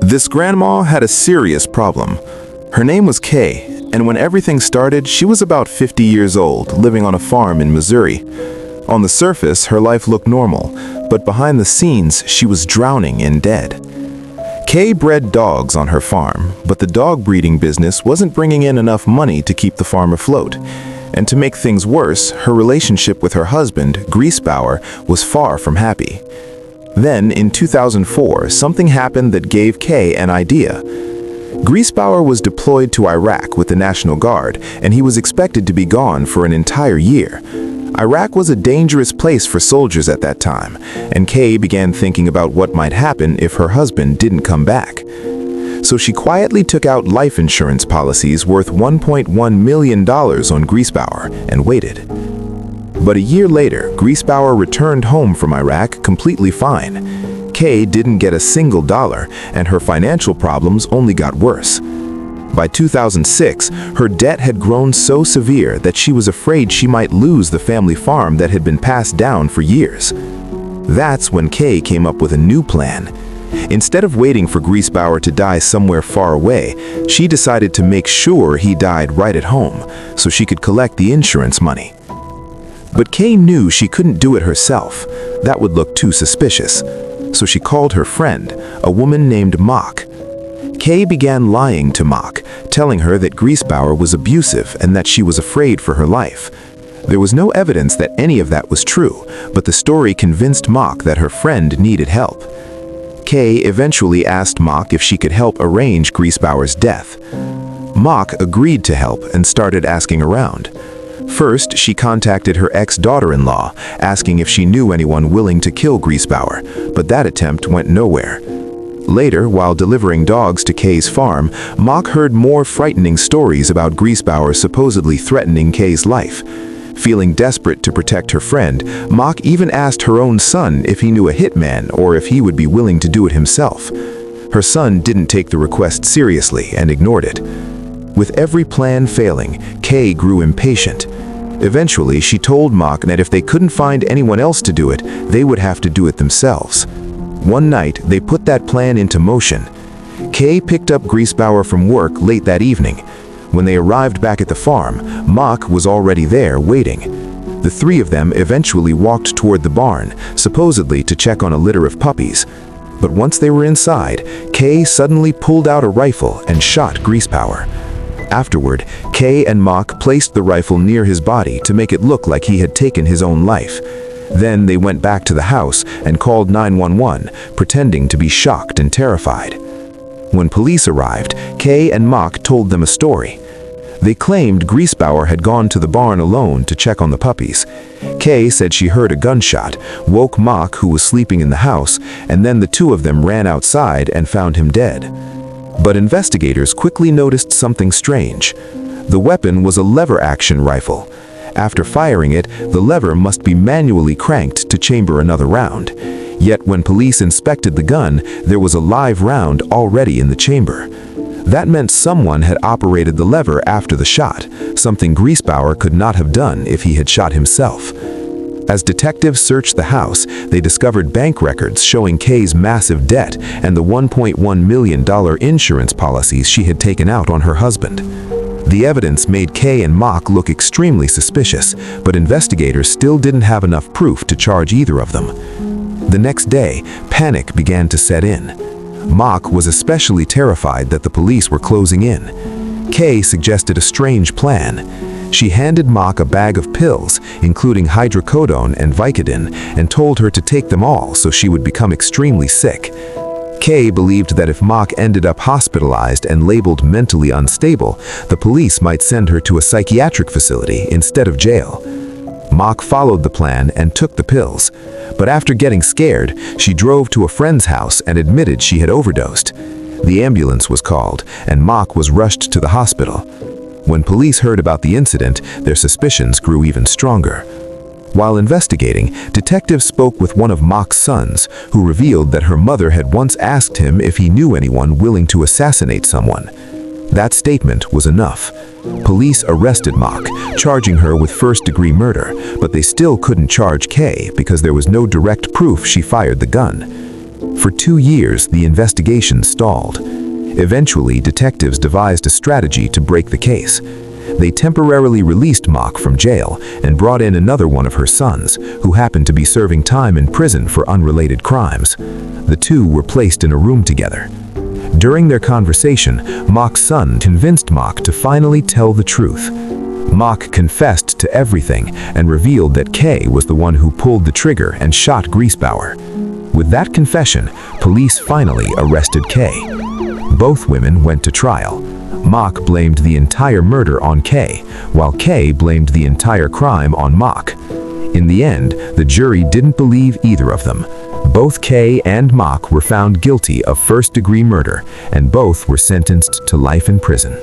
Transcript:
This grandma had a serious problem. Her name was Kay, and when everything started, she was about 50 years old, living on a farm in Missouri. On the surface, her life looked normal, but behind the scenes, she was drowning in debt. Kay bred dogs on her farm, but the dog breeding business wasn't bringing in enough money to keep the farm afloat. And to make things worse, her relationship with her husband, Greasebower, was far from happy. Then, in 2004, something happened that gave Kay an idea. Greasebower was deployed to Iraq with the National Guard, and he was expected to be gone for an entire year. Iraq was a dangerous place for soldiers at that time, and Kay began thinking about what might happen if her husband didn't come back. So she quietly took out life insurance policies worth $1.1 million on Greasebower and waited. But a year later, Greasebower returned home from Iraq completely fine. Kay didn't get a single dollar, and her financial problems only got worse. By 2006, her debt had grown so severe that she was afraid she might lose the family farm that had been passed down for years. That's when Kay came up with a new plan. Instead of waiting for Greasebower to die somewhere far away, she decided to make sure he died right at home, so she could collect the insurance money. But Kay knew she couldn't do it herself. That would look too suspicious. So she called her friend, a woman named Mock. Kay began lying to Mock, telling her that Greasebower was abusive and that she was afraid for her life. There was no evidence that any of that was true, but the story convinced Mock that her friend needed help. Kay eventually asked Mock if she could help arrange Greasebower's death. Mock agreed to help and started asking around. First, she contacted her ex-daughter-in-law, asking if she knew anyone willing to kill Greasebower, but that attempt went nowhere. Later, while delivering dogs to Kay's farm, Mock heard more frightening stories about Greasebower supposedly threatening Kay's life. Feeling desperate to protect her friend, Mock even asked her own son if he knew a hitman or if he would be willing to do it himself. Her son didn't take the request seriously and ignored it. With every plan failing, Kay grew impatient. Eventually, she told Mock that if they couldn't find anyone else to do it, they would have to do it themselves. One night, they put that plan into motion. Kay picked up Greasebower from work late that evening. When they arrived back at the farm, Mock was already there waiting. The three of them eventually walked toward the barn, supposedly to check on a litter of puppies. But once they were inside, Kay suddenly pulled out a rifle and shot Greasebower. Afterward, Kay and Mock placed the rifle near his body to make it look like he had taken his own life. Then they went back to the house and called 911, pretending to be shocked and terrified. When police arrived, Kay and Mock told them a story. They claimed Greasebower had gone to the barn alone to check on the puppies. Kay said she heard a gunshot, woke Mock, who was sleeping in the house, and then the two of them ran outside and found him dead. But investigators quickly noticed something strange. The weapon was a lever-action rifle. After firing it, the lever must be manually cranked to chamber another round. Yet when police inspected the gun, there was a live round already in the chamber. That meant someone had operated the lever after the shot, something Greasebower could not have done if he had shot himself. As detectives searched the house, they discovered bank records showing Kay's massive debt and the $1.1 million insurance policies she had taken out on her husband. The evidence made Kay and Mock look extremely suspicious, but investigators still didn't have enough proof to charge either of them. The next day, panic began to set in. Mock was especially terrified that the police were closing in. Kay suggested a strange plan. She handed Mock a bag of pills, including hydrocodone and Vicodin, and told her to take them all so she would become extremely sick. Kay believed that if Mock ended up hospitalized and labeled mentally unstable, the police might send her to a psychiatric facility instead of jail. Mock followed the plan and took the pills, but after getting scared, she drove to a friend's house and admitted she had overdosed. The ambulance was called, and Mock was rushed to the hospital. When police heard about the incident, their suspicions grew even stronger. While investigating, detectives spoke with one of Mock's sons, who revealed that her mother had once asked him if he knew anyone willing to assassinate someone. That statement was enough. Police arrested Mock, charging her with first-degree murder, but they still couldn't charge Kay because there was no direct proof she fired the gun. For 2 years, the investigation stalled. Eventually, detectives devised a strategy to break the case. They temporarily released Mock from jail and brought in another one of her sons, who happened to be serving time in prison for unrelated crimes. The two were placed in a room together. During their conversation, Mock's son convinced Mock to finally tell the truth. Mock confessed to everything and revealed that Kay was the one who pulled the trigger and shot Greasebower. With that confession, police finally arrested Kay. Both women went to trial. Mock blamed the entire murder on Kay, while Kay blamed the entire crime on Mock. In the end, the jury didn't believe either of them. Both Kay and Mock were found guilty of first-degree murder, and both were sentenced to life in prison.